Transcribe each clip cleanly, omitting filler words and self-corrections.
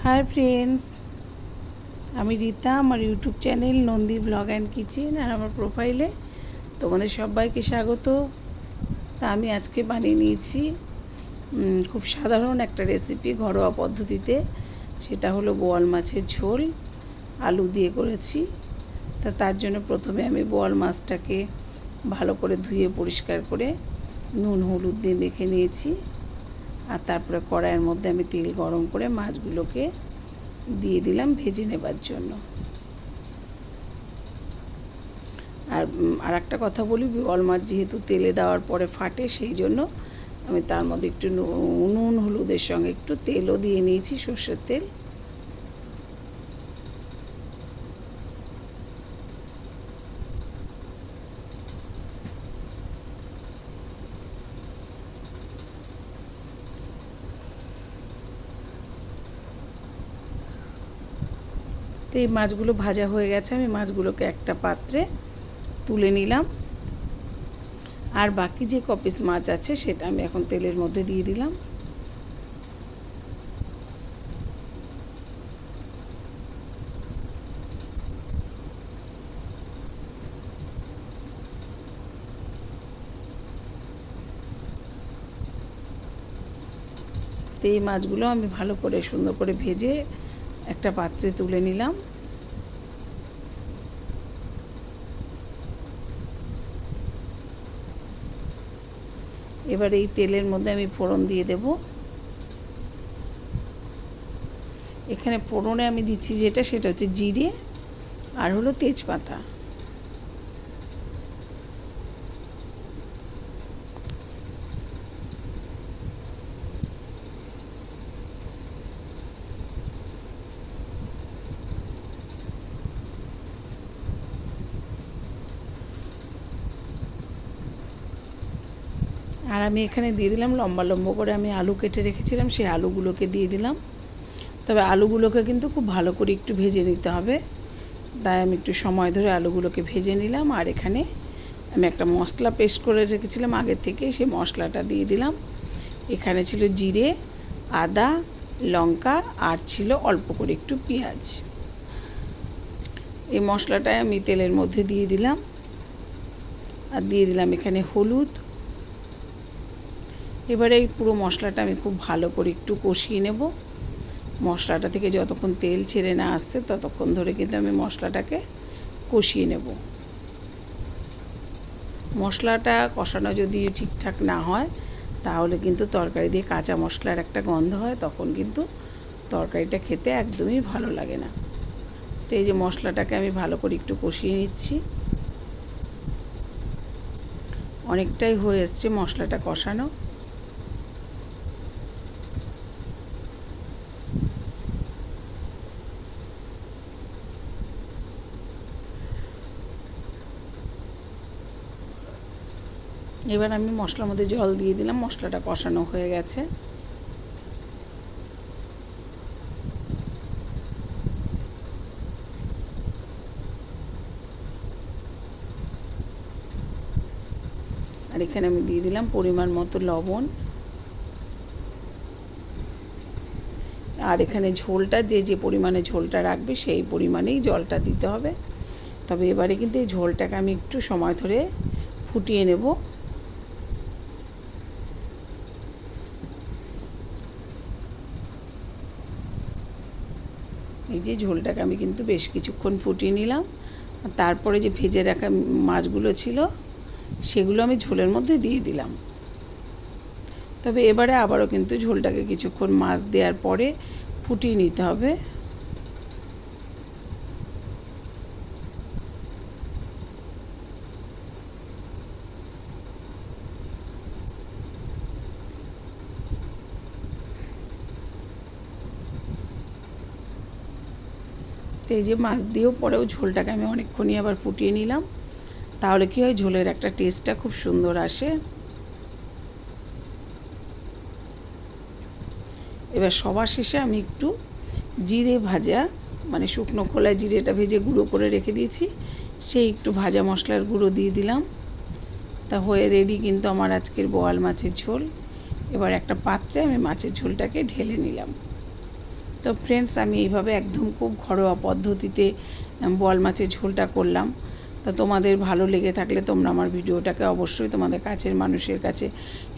Hi friends, আমি রীতা। আমার YouTube channel Nandi blog and kitchen আর আমার প্রোফাইলে তোমাদের সবাইকে স্বাগত। তা আমি আজকে বানিয়ে নিয়েছি খুব সাধারণ একটা রেসিপি ঘরোয়া পদ্ধতিতে। সেটা হলো বোয়াল মাছের ঝোল, আলু দিয়ে করেছি। তার জন্য প্রথমে আমি বোয়াল মাছটাকে ভালো করে ধুয়ে পরিষ্কার করে নুন হলুদ দিয়ে মেখে নিয়েছি। আর তারপরে কড়াইয়ের মধ্যে আমি তেল গরম করে মাছগুলোকে দিয়ে দিলাম ভেজে নেবার জন্য। আর একটা কথা বলি, বোয়াল মাছ যেহেতু তেলে দেওয়ার পরে ফাটে, সেই জন্য আমি তার মধ্যে একটু নুন হলুদের সঙ্গে একটু তেলও দিয়ে নিয়েছি, সর্ষের তেল। তো এই মাছগুলো ভাজা হয়ে গেছে, আমি মাছগুলোকে একটা পাত্রে তুলে নিলাম। আর বাকি যে কপিস মাছ আছে সেটা আমি এখন তেলের মধ্যে দিয়ে দিলাম। তো এই মাছগুলো আমি ভালো করে সুন্দর করে ভেজে একটা পাত্রে তুলে নিলাম। এবার এই তেলের মধ্যে আমি ফোড়ন দিয়ে দেব। এখানে ফোড়নে আমি দিচ্ছি সেটা হচ্ছে জিরে আর হলো তেজপাতা। আর আমি এখানে দিয়ে দিলাম লম্বা লম্বা করে আমি আলু কেটে রেখেছিলাম, সেই আলুগুলোকে দিয়ে দিলাম। তবে আলুগুলোকে কিন্তু খুব ভালো করে একটু ভেজে নিতে হবে, তাই আমি একটু সময় ধরে আলুগুলোকে ভেজে নিলাম। আর এখানে আমি একটা মশলা পেস্ট করে রেখেছিলাম আগের থেকে, সেই মশলাটা দিয়ে দিলাম। এখানে ছিল জিরে, আদা, লঙ্কা আর ছিল অল্প করে একটু পেঁয়াজ। এই মশলাটাই আমি তেলের মধ্যে দিয়ে দিলাম। আর দিয়ে দিলাম এখানে হলুদ। এবারে এই পুরো মশলাটা আমি খুব ভালো করে একটু কষিয়ে নেব। মশলাটা থেকে যতক্ষণ তেল ছেড়ে না আসছে ততক্ষণ ধরে কিন্তু আমি মশলাটাকে কষিয়ে নেব। মশলাটা কষানো যদি ঠিকঠাক না হয় তাহলে কিন্তু তরকারি দিয়ে কাঁচা মশলার একটা গন্ধ হয়, তখন কিন্তু তরকারিটা খেতে একদমই ভালো লাগে না। তো এই যে মশলাটাকে আমি ভালো করে একটু কষিয়ে নিচ্ছি। অনেকটাই হয়ে এসছে মশলাটা কষানো। এবার আমি মশলার মধ্যে জল দিয়ে দিলাম, মশলাটা কষানো হয়ে গেছে। আর এখানে আমি দিয়ে দিলাম পরিমাণ মতো লবণ। আর এখানে ঝোলটা যে পরিমাণে ঝোলটা রাখবে সেই পরিমাণেই জলটা দিতে হবে। তবে এবারে কিন্তু এই ঝোলটাকে আমি একটু সময় ধরে ফুটিয়ে নেব। এই যে ঝোলটাকে আমি কিন্তু বেশ কিছুক্ষণ ফুটিয়ে নিলাম। তারপরে যে ভেজে রাখা মাছগুলো ছিল সেগুলো আমি ঝোলের মধ্যে দিয়ে দিলাম। তবে এবারে আবারও কিন্তু ঝোলটাকে কিছুক্ষণ মাছ দেওয়ার পরে ফুটিয়ে নিতে হবে। তো এই যে মাছ দিয়েও পরেও ঝোলটাকে আমি অনেকক্ষণই আবার ফুটিয়ে নিলাম। তাহলে কী হয়, ঝোলের একটা টেস্টটা খুব সুন্দর আসে। এবার সবার শেষে আমি একটু জিরে ভাজা, মানে শুকনো খোলায় জিরেটা ভেজে গুঁড়ো করে রেখে দিয়েছি, সেই একটু ভাজা মশলার গুঁড়ো দিয়ে দিলাম। তা হয়ে রেডি কিন্তু আমার আজকের বোয়াল মাছের ঝোল। এবার একটা পাত্রে আমি মাছের ঝোলটাকে ঢেলে নিলাম। তো ফ্রেন্ডস, আমি এইভাবে একদম খুব ঘরোয়া পদ্ধতিতে বোয়াল মাছের ঝোলটা করলাম। তো তোমাদের ভালো লেগে থাকলে তোমরা আমার ভিডিওটাকে অবশ্যই তোমাদের কাছের মানুষের কাছে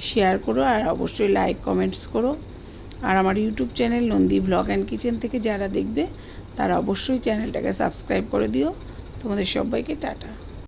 শেয়ার করো, আর অবশ্যই লাইক কমেন্টস করো। আর আমার YouTube channel Nandi blog and kitchen থেকে যারা দেখবে তারা অবশ্যই চ্যানেলটাকে সাবস্ক্রাইব করে দিও। তোমাদের সবাইকে টাটা।